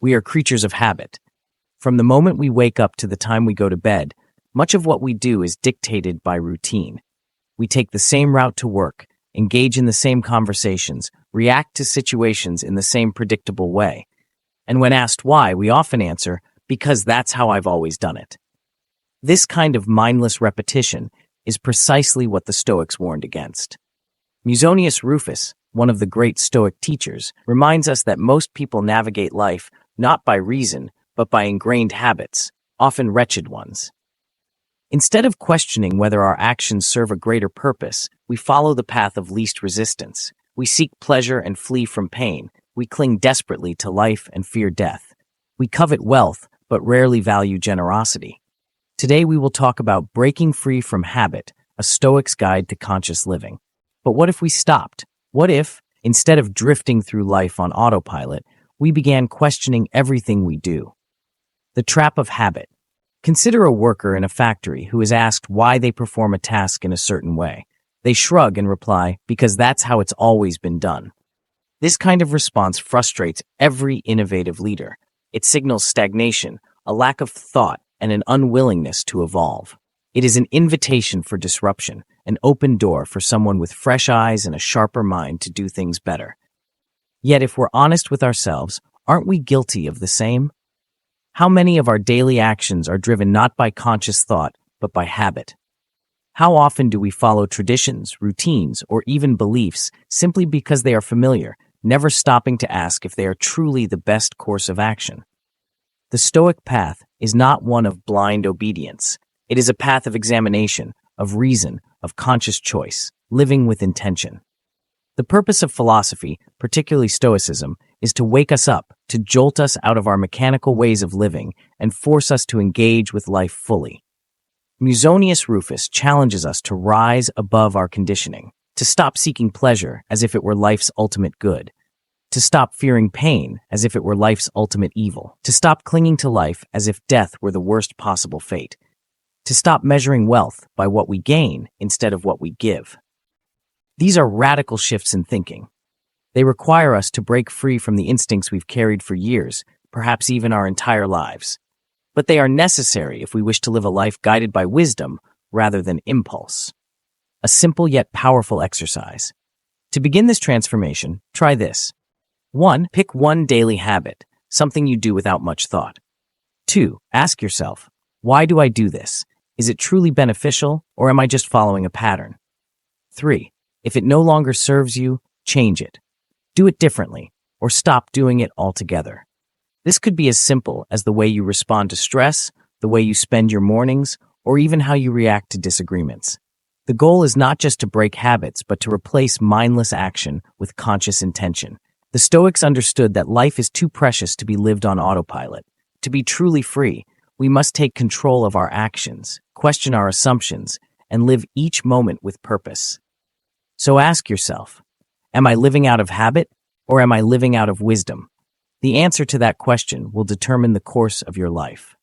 We are creatures of habit. From the moment we wake up to the time we go to bed, much of what we do is dictated by routine. We take the same route to work, engage in the same conversations, react to situations in the same predictable way. And when asked why, we often answer, because that's how I've always done it. This kind of mindless repetition is precisely what the Stoics warned against. Musonius Rufus, one of the great Stoic teachers, reminds us that most people navigate life not by reason, but by ingrained habits, often wretched ones. Instead of questioning whether our actions serve a greater purpose, we follow the path of least resistance. We seek pleasure and flee from pain. We cling desperately to life and fear death. We covet wealth, but rarely value generosity. Today we will talk about breaking free from habit, a Stoic's guide to conscious living. But what if we stopped? What if, instead of drifting through life on autopilot, we began questioning everything we do? The trap of habit. Consider a worker in a factory who is asked why they perform a task in a certain way. They shrug and reply, because that's how it's always been done. This kind of response frustrates every innovative leader. It signals stagnation, a lack of thought, and an unwillingness to evolve. It is an invitation for disruption, an open door for someone with fresh eyes and a sharper mind to do things better. Yet if we're honest with ourselves, aren't we guilty of the same? How many of our daily actions are driven not by conscious thought, but by habit? How often do we follow traditions, routines, or even beliefs simply because they are familiar, never stopping to ask if they are truly the best course of action? The Stoic path is not one of blind obedience. It is a path of examination, of reason, of conscious choice, living with intention. The purpose of philosophy, particularly Stoicism, is to wake us up, to jolt us out of our mechanical ways of living, and force us to engage with life fully. Musonius Rufus challenges us to rise above our conditioning, to stop seeking pleasure as if it were life's ultimate good, to stop fearing pain as if it were life's ultimate evil, to stop clinging to life as if death were the worst possible fate, to stop measuring wealth by what we gain instead of what we give. These are radical shifts in thinking. They require us to break free from the instincts we've carried for years, perhaps even our entire lives. But they are necessary if we wish to live a life guided by wisdom rather than impulse. A simple yet powerful exercise. To begin this transformation, try this. 1. Pick one daily habit, something you do without much thought. 2. Ask yourself, why do I do this? Is it truly beneficial, or am I just following a pattern? 3. If it no longer serves you, change it. Do it differently, or stop doing it altogether. This could be as simple as the way you respond to stress, the way you spend your mornings, or even how you react to disagreements. The goal is not just to break habits, but to replace mindless action with conscious intention. The Stoics understood that life is too precious to be lived on autopilot. To be truly free, we must take control of our actions, question our assumptions, and live each moment with purpose. So ask yourself, am I living out of habit, or am I living out of wisdom? The answer to that question will determine the course of your life.